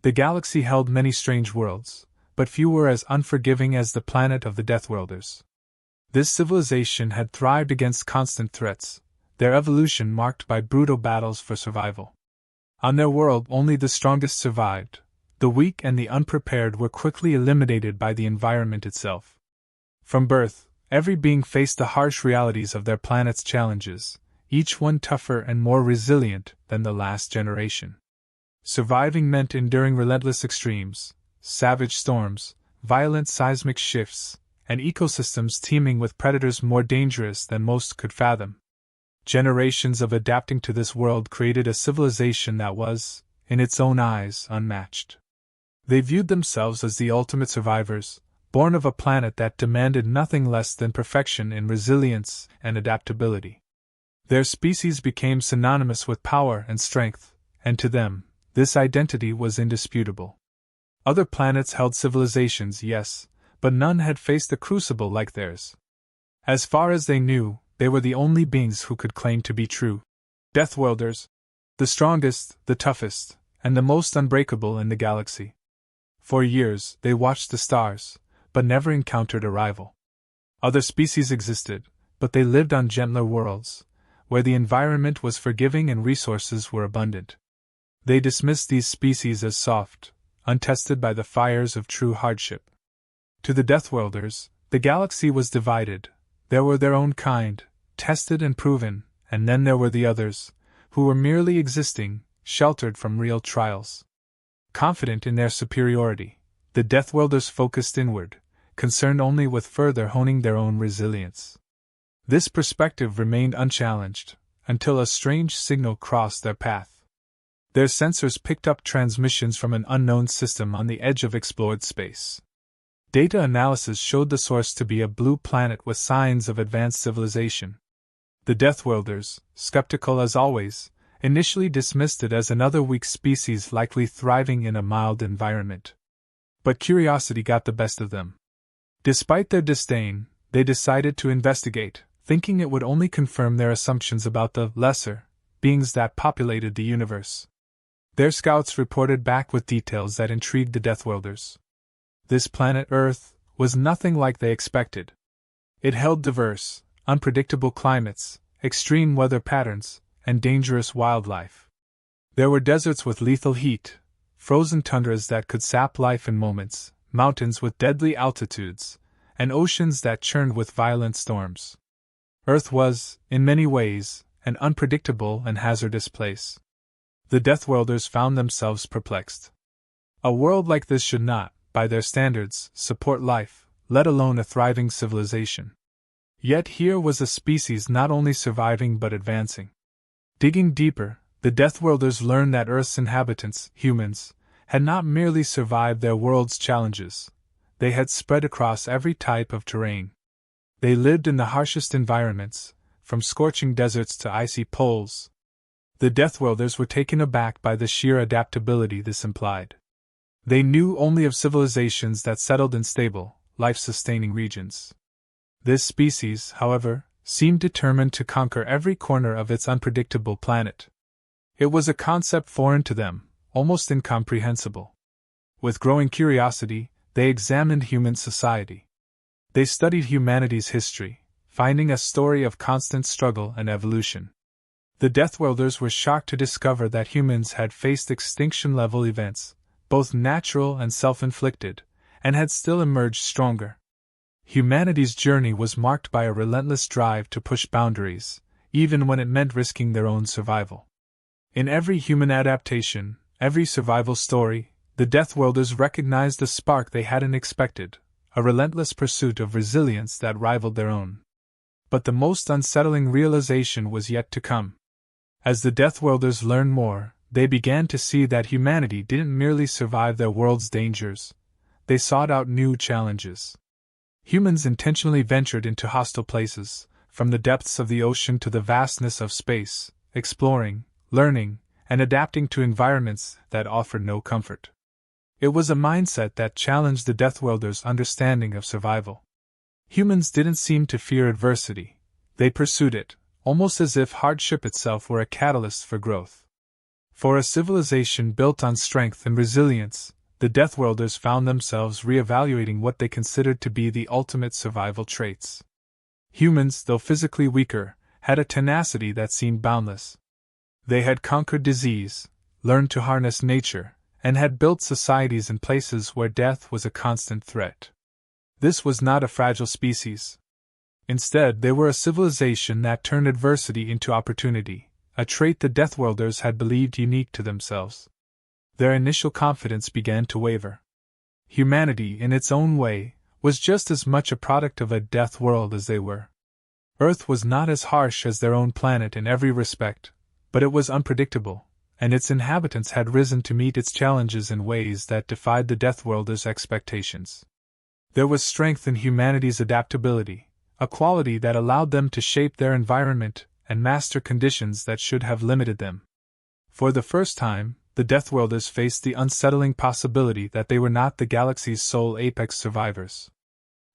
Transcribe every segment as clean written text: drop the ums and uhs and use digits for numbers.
The galaxy held many strange worlds, but few were as unforgiving as the planet of the Deathworlders. This civilization had thrived against constant threats, their evolution marked by brutal battles for survival. On their world, only the strongest survived. The weak and the unprepared were quickly eliminated by the environment itself. From birth, every being faced the harsh realities of their planet's challenges, each one tougher and more resilient than the last generation. Surviving meant enduring relentless extremes, savage storms, violent seismic shifts, and ecosystems teeming with predators more dangerous than most could fathom. Generations of adapting to this world created a civilization that was, in its own eyes, unmatched. They viewed themselves as the ultimate survivors, born of a planet that demanded nothing less than perfection in resilience and adaptability. Their species became synonymous with power and strength, and to them, this identity was indisputable. Other planets held civilizations, yes, but none had faced the crucible like theirs. As far as they knew, they were the only beings who could claim to be true Deathworlders, the strongest, the toughest, and the most unbreakable in the galaxy. For years, they watched the stars, but never encountered a rival. Other species existed, but they lived on gentler worlds, where the environment was forgiving and resources were abundant. They dismissed these species as soft, untested by the fires of true hardship. To the Deathworlders, the galaxy was divided. There were their own kind, tested and proven, and then there were the others, who were merely existing, sheltered from real trials. Confident in their superiority, the Deathworlders focused inward, concerned only with further honing their own resilience. This perspective remained unchallenged, until a strange signal crossed their path. Their sensors picked up transmissions from an unknown system on the edge of explored space. Data analysis showed the source to be a blue planet with signs of advanced civilization. The Deathworlders, skeptical as always, initially dismissed it as another weak species likely thriving in a mild environment. But curiosity got the best of them. Despite their disdain, they decided to investigate, thinking it would only confirm their assumptions about the lesser beings that populated the universe. Their scouts reported back with details that intrigued the Deathworlders. This planet Earth was nothing like they expected. It held diverse, unpredictable climates, extreme weather patterns, and dangerous wildlife. There were deserts with lethal heat, frozen tundras that could sap life in moments, mountains with deadly altitudes, and oceans that churned with violent storms. Earth was, in many ways, an unpredictable and hazardous place. The Deathworlders found themselves perplexed. A world like this should not, by their standards, support life, let alone a thriving civilization. Yet here was a species not only surviving but advancing. Digging deeper, the Deathworlders learned that Earth's inhabitants, humans, had not merely survived their world's challenges, they had spread across every type of terrain. They lived in the harshest environments, from scorching deserts to icy poles. The Deathworlders were taken aback by the sheer adaptability this implied. They knew only of civilizations that settled in stable, life-sustaining regions. This species, however, seemed determined to conquer every corner of its unpredictable planet. It was a concept foreign to them, almost incomprehensible. With growing curiosity, they examined human society. They studied humanity's history, finding a story of constant struggle and evolution. The Deathworlders were shocked to discover that humans had faced extinction-level events, both natural and self-inflicted, and had still emerged stronger. Humanity's journey was marked by a relentless drive to push boundaries, even when it meant risking their own survival. In every human adaptation, every survival story, the Deathworlders recognized a spark they hadn't expected, a relentless pursuit of resilience that rivaled their own. But the most unsettling realization was yet to come. As the Deathworlders learned more, they began to see that humanity didn't merely survive their world's dangers, they sought out new challenges. Humans intentionally ventured into hostile places, from the depths of the ocean to the vastness of space, exploring, learning, and adapting to environments that offered no comfort. It was a mindset that challenged the Deathworlders' understanding of survival. Humans didn't seem to fear adversity, they pursued it, almost as if hardship itself were a catalyst for growth. For a civilization built on strength and resilience, the Deathworlders found themselves reevaluating what they considered to be the ultimate survival traits. Humans, though physically weaker, had a tenacity that seemed boundless. They had conquered disease, learned to harness nature, and had built societies in places where death was a constant threat. This was not a fragile species. Instead, they were a civilization that turned adversity into opportunity, a trait the Deathworlders had believed unique to themselves. Their initial confidence began to waver. Humanity, in its own way, was just as much a product of a death world as they were. Earth was not as harsh as their own planet in every respect, but it was unpredictable, and its inhabitants had risen to meet its challenges in ways that defied the Deathworlders' expectations. There was strength in humanity's adaptability, a quality that allowed them to shape their environment and master conditions that should have limited them. For the first time, the Deathworlders faced the unsettling possibility that they were not the galaxy's sole apex survivors.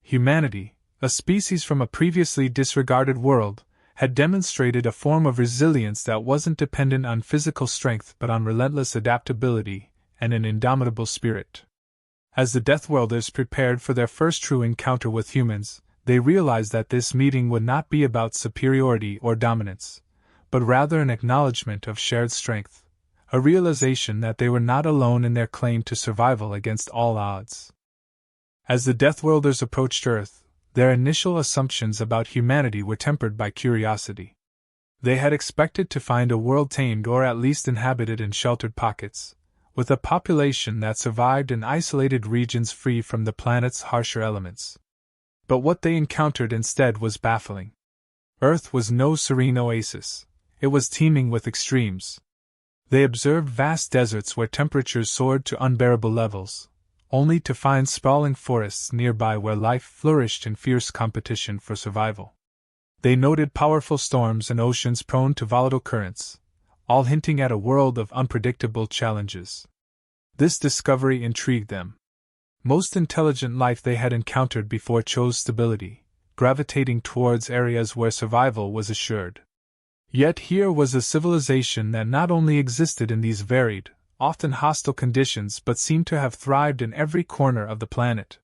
Humanity, a species from a previously disregarded world, had demonstrated a form of resilience that wasn't dependent on physical strength but on relentless adaptability and an indomitable spirit. As the Deathworlders prepared for their first true encounter with humans, they realized that this meeting would not be about superiority or dominance, but rather an acknowledgement of shared strength, a realization that they were not alone in their claim to survival against all odds. As the Deathworlders approached Earth, their initial assumptions about humanity were tempered by curiosity. They had expected to find a world tamed or at least inhabited in sheltered pockets, with a population that survived in isolated regions free from the planet's harsher elements. But what they encountered instead was baffling. Earth was no serene oasis. It was teeming with extremes. They observed vast deserts where temperatures soared to unbearable levels, only to find sprawling forests nearby where life flourished in fierce competition for survival. They noted powerful storms and oceans prone to volatile currents, all hinting at a world of unpredictable challenges. This discovery intrigued them. Most intelligent life they had encountered before chose stability, gravitating towards areas where survival was assured. Yet here was a civilization that not only existed in these varied, often hostile conditions but seemed to have thrived in every corner of the planet.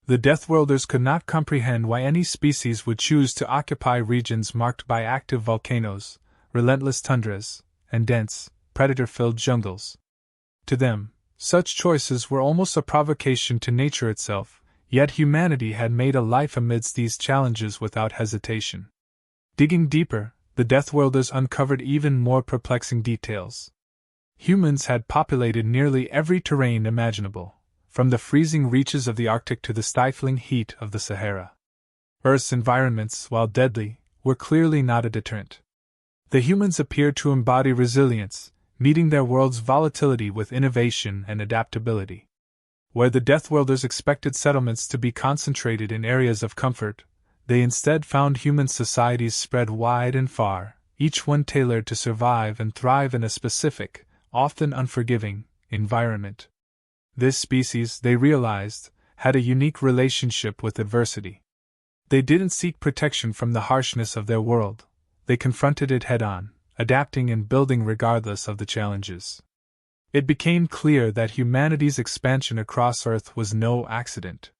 The Deathworlders could not comprehend why any species would choose to occupy regions marked by active volcanoes, relentless tundras, and dense, predator-filled jungles. To them, such choices were almost a provocation to nature itself, yet humanity had made a life amidst these challenges without hesitation. Digging deeper, the Deathworlders uncovered even more perplexing details. Humans had populated nearly every terrain imaginable, from the freezing reaches of the Arctic to the stifling heat of the Sahara. Earth's environments, while deadly, were clearly not a deterrent. The humans appeared to embody resilience, meeting their world's volatility with innovation and adaptability. Where the Deathworlders expected settlements to be concentrated in areas of comfort, they instead found human societies spread wide and far, each one tailored to survive and thrive in a specific, often unforgiving, environment. This species, they realized, had a unique relationship with adversity. They didn't seek protection from the harshness of their world, they confronted it head-on, adapting and building regardless of the challenges. It became clear that humanity's expansion across Earth was no accident.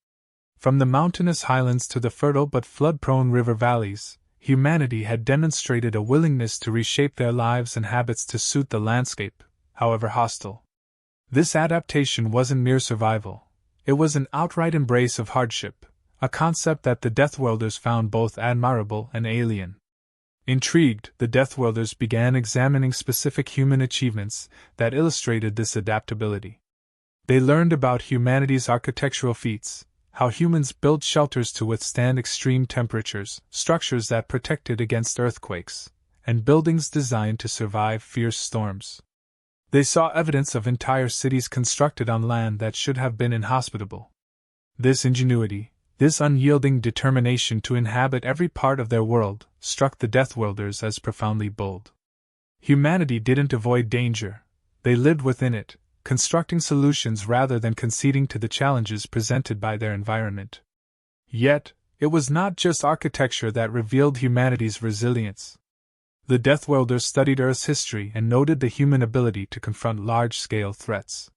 From the mountainous highlands to the fertile but flood-prone river valleys, humanity had demonstrated a willingness to reshape their lives and habits to suit the landscape, however hostile. This adaptation wasn't mere survival, it was an outright embrace of hardship, a concept that the Deathworlders found both admirable and alien. Intrigued, the Deathworlders began examining specific human achievements that illustrated this adaptability. They learned about humanity's architectural feats, how humans built shelters to withstand extreme temperatures, structures that protected against earthquakes, and buildings designed to survive fierce storms. They saw evidence of entire cities constructed on land that should have been inhospitable. This ingenuity, this unyielding determination to inhabit every part of their world, struck the Deathworlders as profoundly bold. Humanity didn't avoid danger, they lived within it, constructing solutions rather than conceding to the challenges presented by their environment. Yet, it was not just architecture that revealed humanity's resilience. The Deathworlders studied Earth's history and noted the human ability to confront large-scale threats.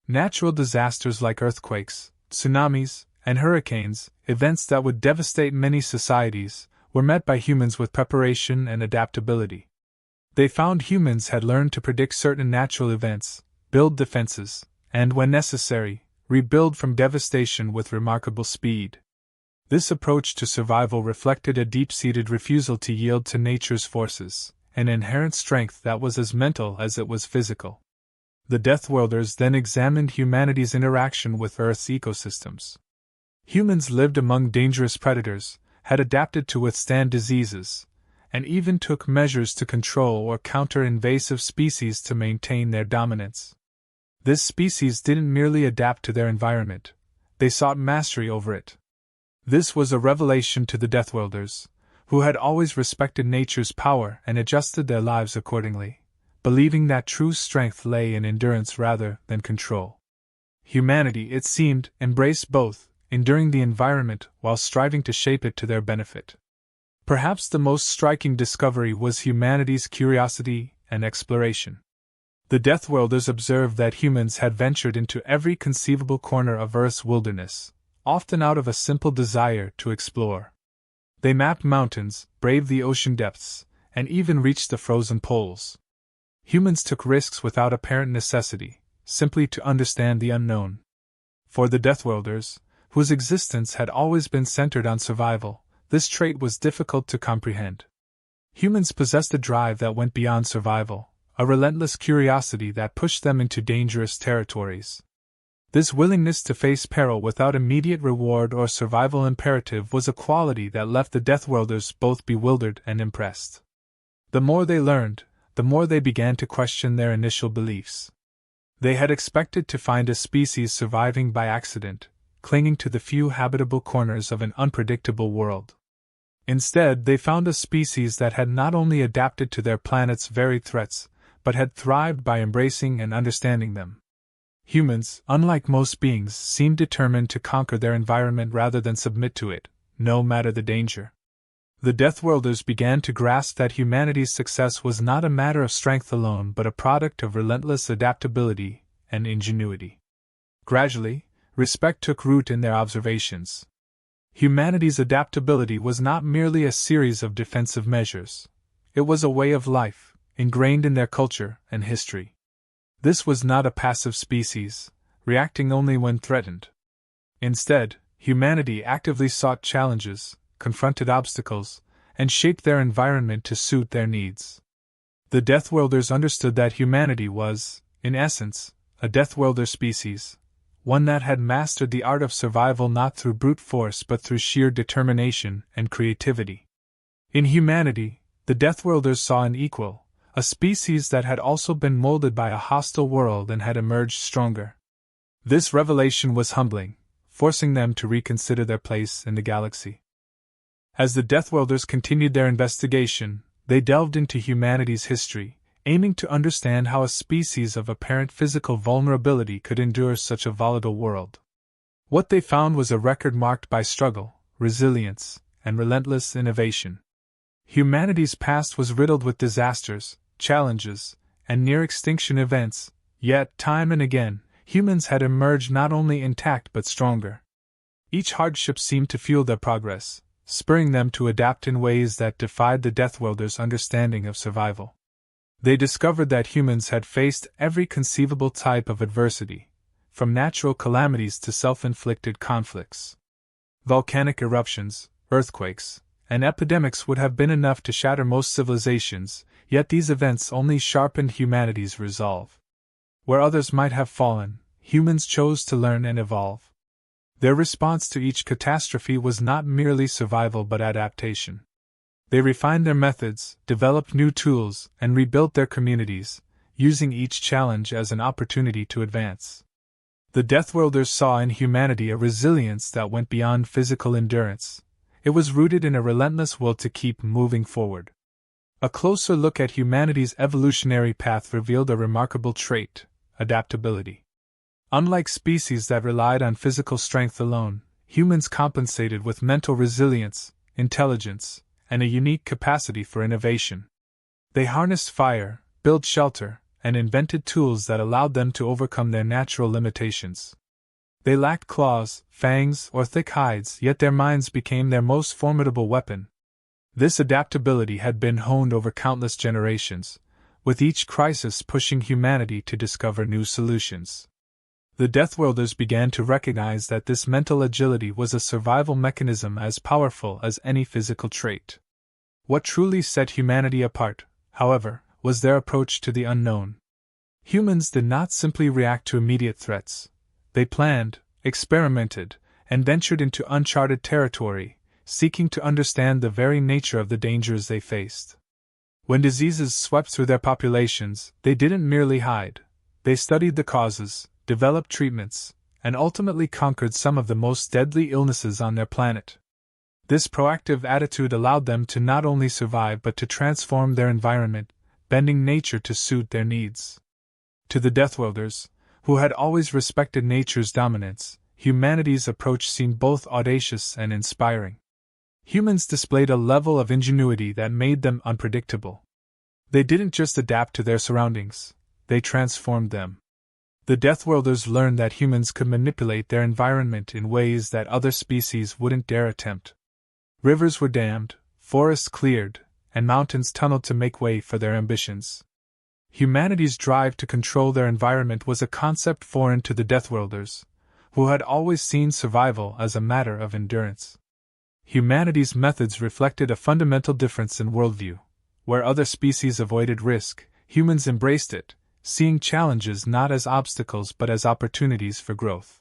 Natural disasters like earthquakes, tsunamis, and hurricanes, events that would devastate many societies, were met by humans with preparation and adaptability. They found humans had learned to predict certain natural events, build defenses, and, when necessary, rebuild from devastation with remarkable speed. This approach to survival reflected a deep-seated refusal to yield to nature's forces, an inherent strength that was as mental as it was physical. The Deathworlders then examined humanity's interaction with Earth's ecosystems. Humans lived among dangerous predators, had adapted to withstand diseases, and even took measures to control or counter invasive species to maintain their dominance. This species didn't merely adapt to their environment, they sought mastery over it. This was a revelation to the Deathworlders, who had always respected nature's power and adjusted their lives accordingly, believing that true strength lay in endurance rather than control. Humanity, it seemed, embraced both, enduring the environment while striving to shape it to their benefit. Perhaps the most striking discovery was humanity's curiosity and exploration. The Deathworlders observed that humans had ventured into every conceivable corner of Earth's wilderness, often out of a simple desire to explore. They mapped mountains, braved the ocean depths, and even reached the frozen poles. Humans took risks without apparent necessity, simply to understand the unknown. For the Deathworlders, whose existence had always been centered on survival, this trait was difficult to comprehend. Humans possessed a drive that went beyond survival, a relentless curiosity that pushed them into dangerous territories. This willingness to face peril without immediate reward or survival imperative was a quality that left the Deathworlders both bewildered and impressed. The more they learned, the more they began to question their initial beliefs. They had expected to find a species surviving by accident, clinging to the few habitable corners of an unpredictable world. Instead, they found a species that had not only adapted to their planet's varied threats, but had thrived by embracing and understanding them. Humans, unlike most beings, seemed determined to conquer their environment rather than submit to it, no matter the danger. The Deathworlders began to grasp that humanity's success was not a matter of strength alone but a product of relentless adaptability and ingenuity. Gradually, respect took root in their observations. Humanity's adaptability was not merely a series of defensive measures. It was a way of life, ingrained in their culture and history. This was not a passive species, reacting only when threatened. Instead, humanity actively sought challenges, confronted obstacles, and shaped their environment to suit their needs. The Deathworlders understood that humanity was, in essence, a Deathworlder species, one that had mastered the art of survival not through brute force but through sheer determination and creativity. In humanity, the Deathworlders saw an equal, a species that had also been molded by a hostile world and had emerged stronger. This revelation was humbling, forcing them to reconsider their place in the galaxy. As the Deathworlders continued their investigation, they delved into humanity's history, aiming to understand how a species of apparent physical vulnerability could endure such a volatile world. What they found was a record marked by struggle, resilience, and relentless innovation. Humanity's past was riddled with disasters, challenges, and near-extinction events, yet, time and again, humans had emerged not only intact but stronger. Each hardship seemed to fuel their progress, spurring them to adapt in ways that defied the Deathworlders' understanding of survival. They discovered that humans had faced every conceivable type of adversity, from natural calamities to self-inflicted conflicts. Volcanic eruptions, earthquakes, and epidemics would have been enough to shatter most civilizations, yet these events only sharpened humanity's resolve. Where others might have fallen, humans chose to learn and evolve. Their response to each catastrophe was not merely survival but adaptation. They refined their methods, developed new tools, and rebuilt their communities, using each challenge as an opportunity to advance. The Deathworlders saw in humanity a resilience that went beyond physical endurance. It was rooted in a relentless will to keep moving forward. A closer look at humanity's evolutionary path revealed a remarkable trait: adaptability. Unlike species that relied on physical strength alone, humans compensated with mental resilience, intelligence, and a unique capacity for innovation. They harnessed fire, built shelter, and invented tools that allowed them to overcome their natural limitations. They lacked claws, fangs, or thick hides, yet their minds became their most formidable weapon. This adaptability had been honed over countless generations, with each crisis pushing humanity to discover new solutions. The Deathworlders began to recognize that this mental agility was a survival mechanism as powerful as any physical trait. What truly set humanity apart, however, was their approach to the unknown. Humans did not simply react to immediate threats. They planned, experimented, and ventured into uncharted territory, seeking to understand the very nature of the dangers they faced. When diseases swept through their populations, they didn't merely hide. They studied the causes, developed treatments, and ultimately conquered some of the most deadly illnesses on their planet. This proactive attitude allowed them to not only survive but to transform their environment, bending nature to suit their needs. To the Deathworlders, who had always respected nature's dominance, humanity's approach seemed both audacious and inspiring. Humans displayed a level of ingenuity that made them unpredictable. They didn't just adapt to their surroundings, they transformed them. The Deathworlders learned that humans could manipulate their environment in ways that other species wouldn't dare attempt. Rivers were dammed, forests cleared, and mountains tunneled to make way for their ambitions. Humanity's drive to control their environment was a concept foreign to the Deathworlders, who had always seen survival as a matter of endurance. Humanity's methods reflected a fundamental difference in worldview. Where other species avoided risk, humans embraced it, seeing challenges not as obstacles but as opportunities for growth.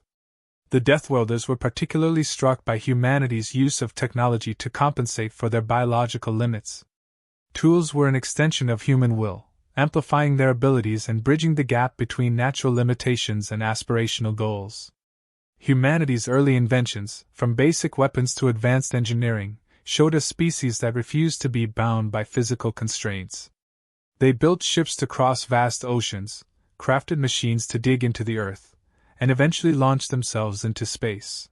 The Deathworlders were particularly struck by humanity's use of technology to compensate for their biological limits. Tools were an extension of human will, amplifying their abilities and bridging the gap between natural limitations and aspirational goals. Humanity's early inventions, from basic weapons to advanced engineering, showed a species that refused to be bound by physical constraints. They built ships to cross vast oceans, crafted machines to dig into the earth, and eventually launched themselves into space.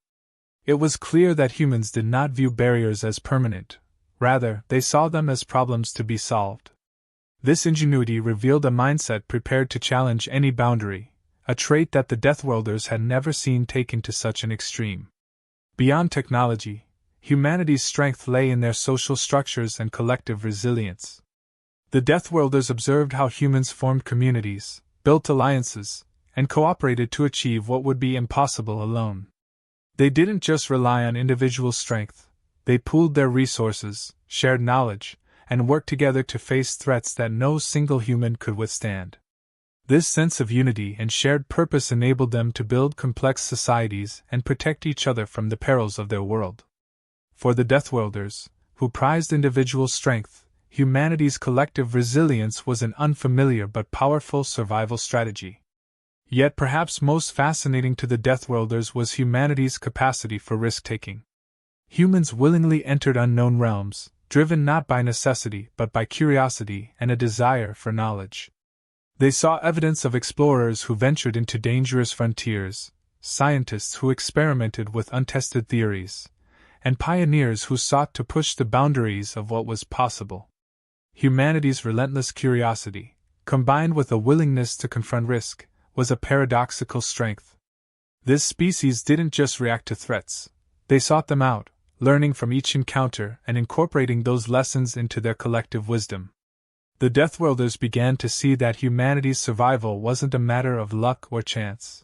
It was clear that humans did not view barriers as permanent, rather, they saw them as problems to be solved. This ingenuity revealed a mindset prepared to challenge any boundary, a trait that the Deathworlders had never seen taken to such an extreme. Beyond technology, humanity's strength lay in their social structures and collective resilience. The Deathworlders observed how humans formed communities, built alliances, and cooperated to achieve what would be impossible alone. They didn't just rely on individual strength, they pooled their resources, shared knowledge, and worked together to face threats that no single human could withstand. This sense of unity and shared purpose enabled them to build complex societies and protect each other from the perils of their world. For the Deathworlders, who prized individual strength, humanity's collective resilience was an unfamiliar but powerful survival strategy. Yet perhaps most fascinating to the Deathworlders was humanity's capacity for risk-taking. Humans willingly entered unknown realms, driven not by necessity but by curiosity and a desire for knowledge. They saw evidence of explorers who ventured into dangerous frontiers, scientists who experimented with untested theories, and pioneers who sought to push the boundaries of what was possible. Humanity's relentless curiosity, combined with a willingness to confront risk, was a paradoxical strength. This species didn't just react to threats, they sought them out, learning from each encounter and incorporating those lessons into their collective wisdom. The Deathworlders began to see that humanity's survival wasn't a matter of luck or chance.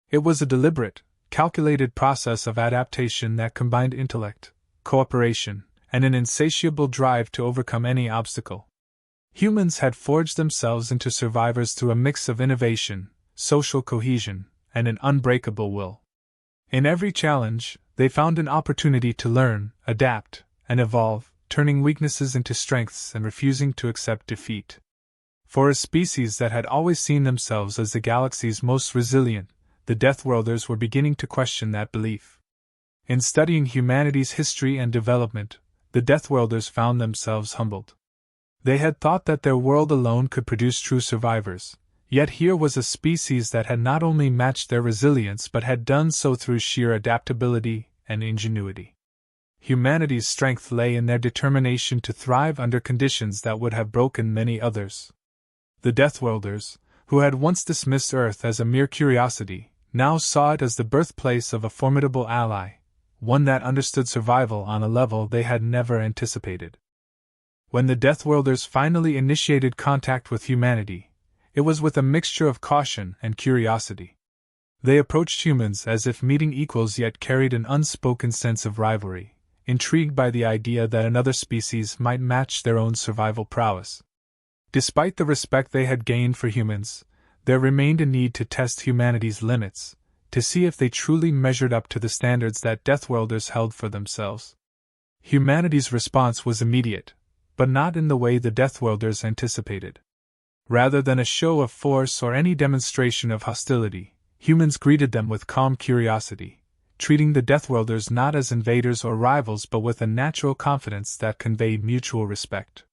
It was a deliberate, calculated process of adaptation that combined intellect, cooperation, and an insatiable drive to overcome any obstacle. Humans had forged themselves into survivors through a mix of innovation, social cohesion, and an unbreakable will. In every challenge, they found an opportunity to learn, adapt, and evolve, turning weaknesses into strengths and refusing to accept defeat. For a species that had always seen themselves as the galaxy's most resilient, the Deathworlders were beginning to question that belief. In studying humanity's history and development, the Deathworlders found themselves humbled. They had thought that their world alone could produce true survivors, yet here was a species that had not only matched their resilience but had done so through sheer adaptability and ingenuity. Humanity's strength lay in their determination to thrive under conditions that would have broken many others. The Deathworlders, who had once dismissed Earth as a mere curiosity, now saw it as the birthplace of a formidable ally, one that understood survival on a level they had never anticipated. When the Deathworlders finally initiated contact with humanity, it was with a mixture of caution and curiosity. They approached humans as if meeting equals, yet carried an unspoken sense of rivalry, intrigued by the idea that another species might match their own survival prowess. Despite the respect they had gained for humans, there remained a need to test humanity's limits, to see if they truly measured up to the standards that Deathworlders held for themselves. Humanity's response was immediate, but not in the way the Deathworlders anticipated. Rather than a show of force or any demonstration of hostility, humans greeted them with calm curiosity, treating the Deathworlders not as invaders or rivals but with a natural confidence that conveyed mutual respect.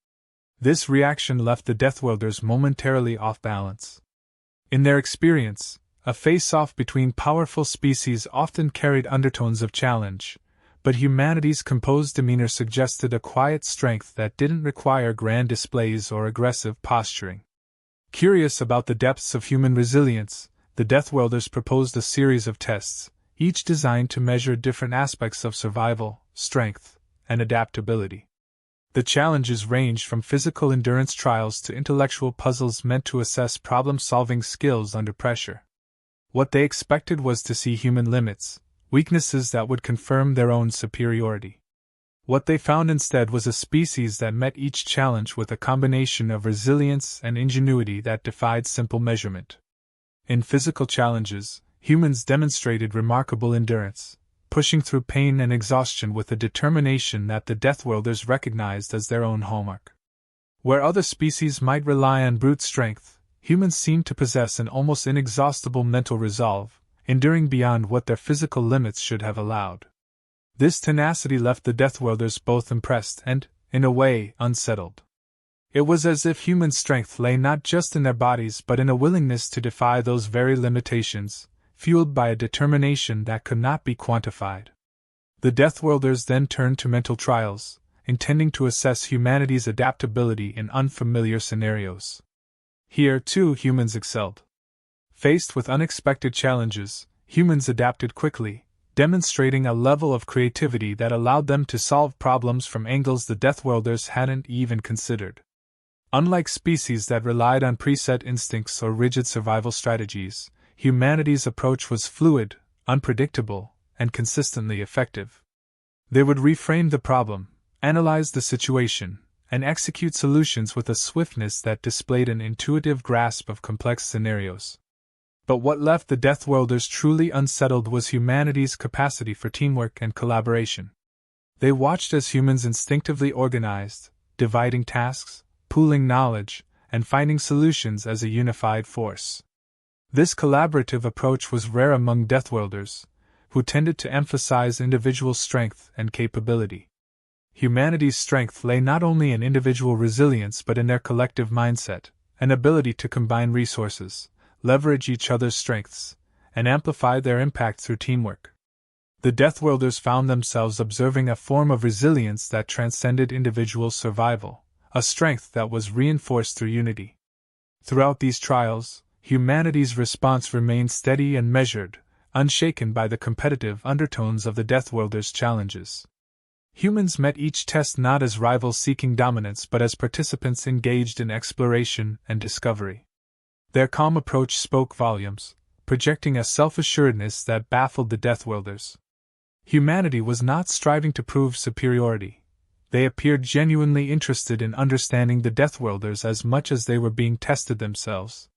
This reaction left the Deathworlders momentarily off balance. In their experience, a face-off between powerful species often carried undertones of challenge, but humanity's composed demeanor suggested a quiet strength that didn't require grand displays or aggressive posturing. Curious about the depths of human resilience, the Deathworlders proposed a series of tests, each designed to measure different aspects of survival, strength, and adaptability. The challenges ranged from physical endurance trials to intellectual puzzles meant to assess problem-solving skills under pressure. What they expected was to see human limits, weaknesses that would confirm their own superiority. What they found instead was a species that met each challenge with a combination of resilience and ingenuity that defied simple measurement. In physical challenges, humans demonstrated remarkable endurance, pushing through pain and exhaustion with a determination that the Deathworlders recognized as their own hallmark. Where other species might rely on brute strength, humans seemed to possess an almost inexhaustible mental resolve, enduring beyond what their physical limits should have allowed. This tenacity left the Deathworlders both impressed and, in a way, unsettled. It was as if human strength lay not just in their bodies but in a willingness to defy those very limitations, fueled by a determination that could not be quantified. The Deathworlders then turned to mental trials, intending to assess humanity's adaptability in unfamiliar scenarios. Here, too, humans excelled. Faced with unexpected challenges, humans adapted quickly, demonstrating a level of creativity that allowed them to solve problems from angles the Deathworlders hadn't even considered. Unlike species that relied on preset instincts or rigid survival strategies, humanity's approach was fluid, unpredictable, and consistently effective. They would reframe the problem, analyze the situation, and execute solutions with a swiftness that displayed an intuitive grasp of complex scenarios. But what left the Deathworlders truly unsettled was humanity's capacity for teamwork and collaboration. They watched as humans instinctively organized, dividing tasks, pooling knowledge, and finding solutions as a unified force. This collaborative approach was rare among Deathworlders, who tended to emphasize individual strength and capability. Humanity's strength lay not only in individual resilience but in their collective mindset, an ability to combine resources, leverage each other's strengths, and amplify their impact through teamwork. The Deathworlders found themselves observing a form of resilience that transcended individual survival, a strength that was reinforced through unity. Throughout these trials, humanity's response remained steady and measured, unshaken by the competitive undertones of the Deathworlders' challenges. Humans met each test not as rivals seeking dominance but as participants engaged in exploration and discovery. Their calm approach spoke volumes, projecting a self-assuredness that baffled the Deathworlders. Humanity was not striving to prove superiority. They appeared genuinely interested in understanding the Deathworlders as much as they were being tested themselves.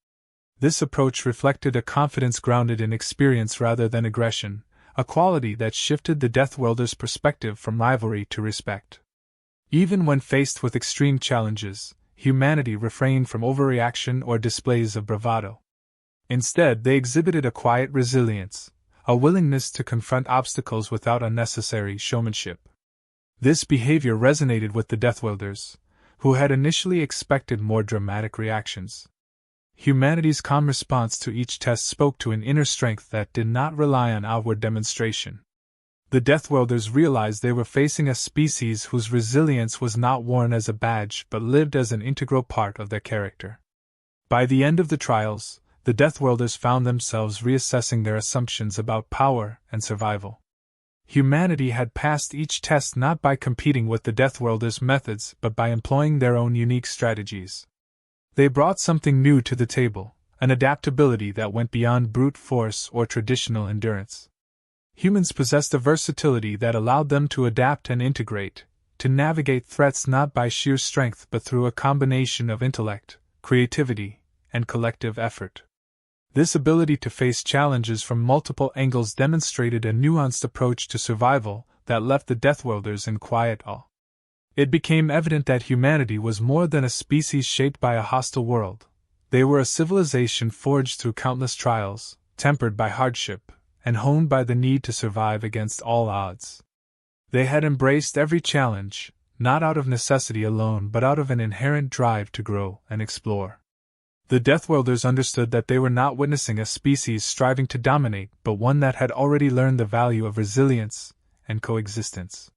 This approach reflected a confidence grounded in experience rather than aggression, a quality that shifted the Deathworlders' perspective from rivalry to respect. Even when faced with extreme challenges, humanity refrained from overreaction or displays of bravado. Instead, they exhibited a quiet resilience, a willingness to confront obstacles without unnecessary showmanship. This behavior resonated with the Deathworlders, who had initially expected more dramatic reactions. Humanity's calm response to each test spoke to an inner strength that did not rely on outward demonstration. The Deathworlders realized they were facing a species whose resilience was not worn as a badge but lived as an integral part of their character. By the end of the trials, the Deathworlders found themselves reassessing their assumptions about power and survival. Humanity had passed each test not by competing with the Deathworlders' methods but by employing their own unique strategies. They brought something new to the table, an adaptability that went beyond brute force or traditional endurance. Humans possessed a versatility that allowed them to adapt and integrate, to navigate threats not by sheer strength but through a combination of intellect, creativity, and collective effort. This ability to face challenges from multiple angles demonstrated a nuanced approach to survival that left the Deathworlders in quiet awe. It became evident that humanity was more than a species shaped by a hostile world. They were a civilization forged through countless trials, tempered by hardship, and honed by the need to survive against all odds. They had embraced every challenge, not out of necessity alone but out of an inherent drive to grow and explore. The Deathworlders understood that they were not witnessing a species striving to dominate but one that had already learned the value of resilience and coexistence.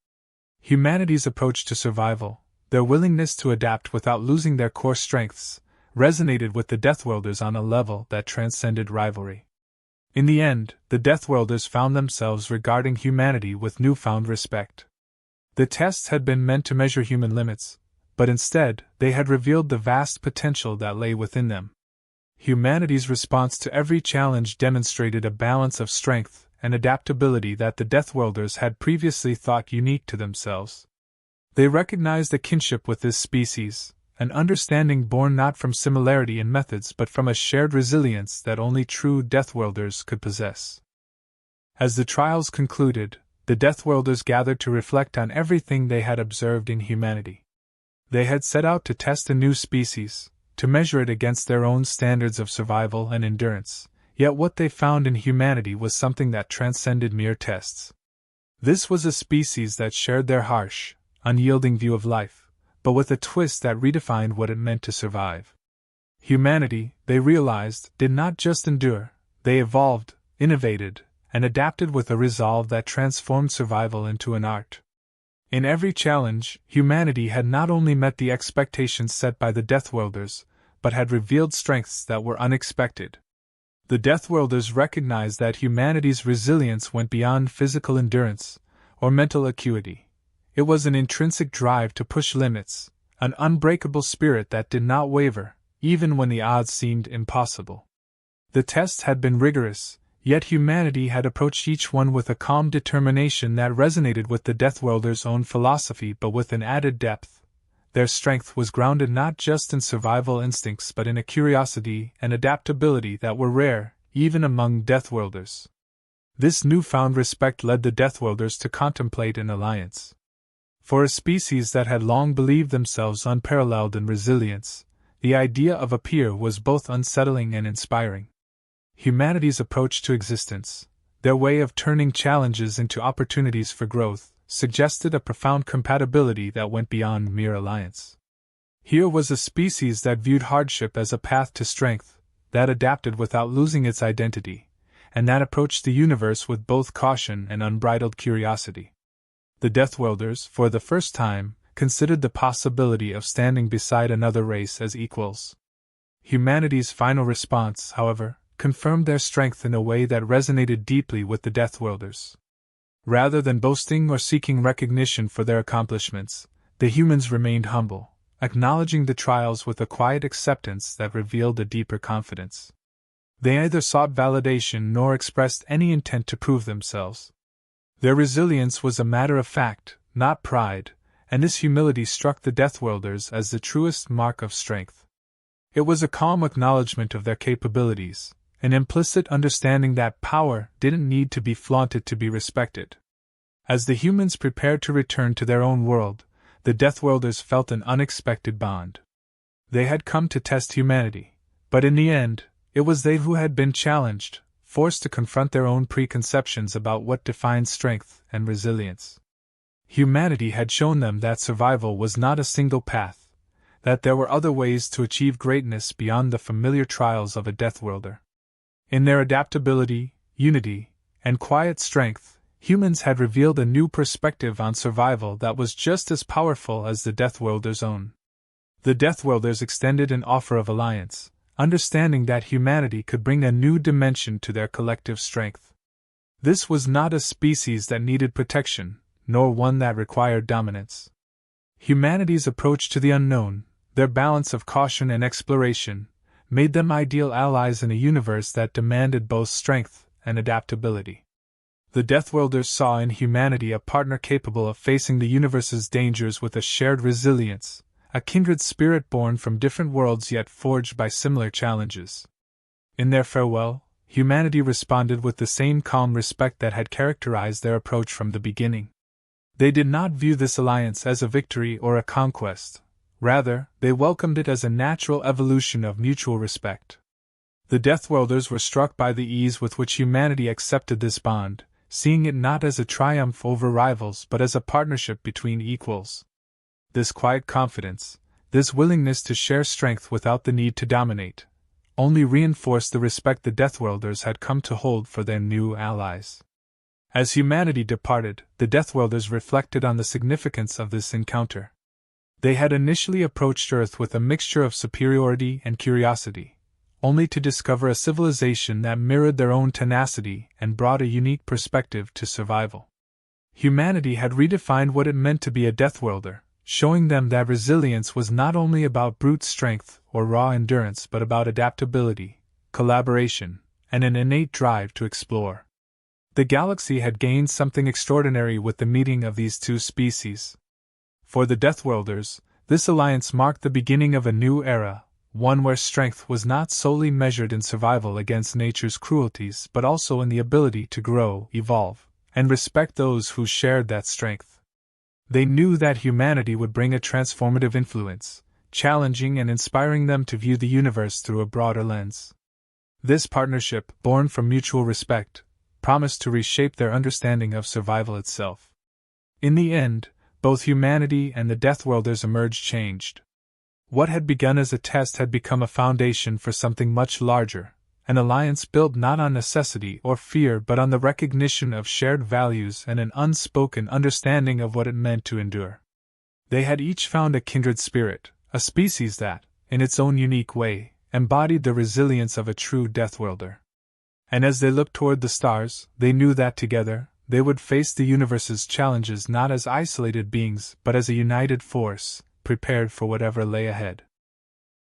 Humanity's approach to survival, their willingness to adapt without losing their core strengths, resonated with the Deathworlders on a level that transcended rivalry. In the end, the Deathworlders found themselves regarding humanity with newfound respect. The tests had been meant to measure human limits, but instead, they had revealed the vast potential that lay within them. Humanity's response to every challenge demonstrated a balance of strength and adaptability that the Deathworlders had previously thought unique to themselves. They recognized a kinship with this species, an understanding born not from similarity in methods but from a shared resilience that only true Deathworlders could possess. As the trials concluded, the Deathworlders gathered to reflect on everything they had observed in humanity. They had set out to test a new species, to measure it against their own standards of survival and endurance, yet what they found in humanity was something that transcended mere tests. This was a species that shared their harsh, unyielding view of life, but with a twist that redefined what it meant to survive. Humanity, they realized, did not just endure, they evolved, innovated, and adapted with a resolve that transformed survival into an art. In every challenge, humanity had not only met the expectations set by the Deathworlders, but had revealed strengths that were unexpected. The Deathworlders recognized that humanity's resilience went beyond physical endurance or mental acuity. It was an intrinsic drive to push limits, an unbreakable spirit that did not waver, even when the odds seemed impossible. The tests had been rigorous, yet humanity had approached each one with a calm determination that resonated with the Deathworlders' own philosophy but with an added depth. Their strength was grounded not just in survival instincts but in a curiosity and adaptability that were rare, even among Deathworlders. This newfound respect led the Deathworlders to contemplate an alliance. For a species that had long believed themselves unparalleled in resilience, the idea of a peer was both unsettling and inspiring. Humanity's approach to existence, their way of turning challenges into opportunities for growth, suggested a profound compatibility that went beyond mere alliance. Here was a species that viewed hardship as a path to strength, that adapted without losing its identity, and that approached the universe with both caution and unbridled curiosity. The Deathworlders, for the first time, considered the possibility of standing beside another race as equals. Humanity's final response, however, confirmed their strength in a way that resonated deeply with the Deathworlders. Rather than boasting or seeking recognition for their accomplishments, the humans remained humble, acknowledging the trials with a quiet acceptance that revealed a deeper confidence. They neither sought validation nor expressed any intent to prove themselves. Their resilience was a matter of fact, not pride, and this humility struck the Deathworlders as the truest mark of strength. It was a calm acknowledgement of their capabilities, an implicit understanding that power didn't need to be flaunted to be respected. As the humans prepared to return to their own world, the Deathworlders felt an unexpected bond. They had come to test humanity, but in the end, it was they who had been challenged, forced to confront their own preconceptions about what defined strength and resilience. Humanity had shown them that survival was not a single path, that there were other ways to achieve greatness beyond the familiar trials of a Deathworlder. In their adaptability, unity, and quiet strength, humans had revealed a new perspective on survival that was just as powerful as the Deathworlders' own. The Deathworlders extended an offer of alliance, understanding that humanity could bring a new dimension to their collective strength. This was not a species that needed protection, nor one that required dominance. Humanity's approach to the unknown, their balance of caution and exploration, made them ideal allies in a universe that demanded both strength and adaptability. The Deathworlders saw in humanity a partner capable of facing the universe's dangers with a shared resilience, a kindred spirit born from different worlds yet forged by similar challenges. In their farewell, humanity responded with the same calm respect that had characterized their approach from the beginning. They did not view this alliance as a victory or a conquest. Rather, they welcomed it as a natural evolution of mutual respect. The Deathworlders were struck by the ease with which humanity accepted this bond, seeing it not as a triumph over rivals but as a partnership between equals. This quiet confidence, this willingness to share strength without the need to dominate, only reinforced the respect the Deathworlders had come to hold for their new allies. As humanity departed, the Deathworlders reflected on the significance of this encounter. They had initially approached Earth with a mixture of superiority and curiosity, only to discover a civilization that mirrored their own tenacity and brought a unique perspective to survival. Humanity had redefined what it meant to be a Deathworlder, showing them that resilience was not only about brute strength or raw endurance but about adaptability, collaboration, and an innate drive to explore. The galaxy had gained something extraordinary with the meeting of these two species. For the Deathworlders, this alliance marked the beginning of a new era, one where strength was not solely measured in survival against nature's cruelties but also in the ability to grow, evolve, and respect those who shared that strength. They knew that humanity would bring a transformative influence, challenging and inspiring them to view the universe through a broader lens. This partnership, born from mutual respect, promised to reshape their understanding of survival itself. In the end, both humanity and the Deathworlders emerged changed. What had begun as a test had become a foundation for something much larger, an alliance built not on necessity or fear but on the recognition of shared values and an unspoken understanding of what it meant to endure. They had each found a kindred spirit, a species that, in its own unique way, embodied the resilience of a true Deathworlder. And as they looked toward the stars, they knew that together, they would face the universe's challenges not as isolated beings but as a united force, prepared for whatever lay ahead.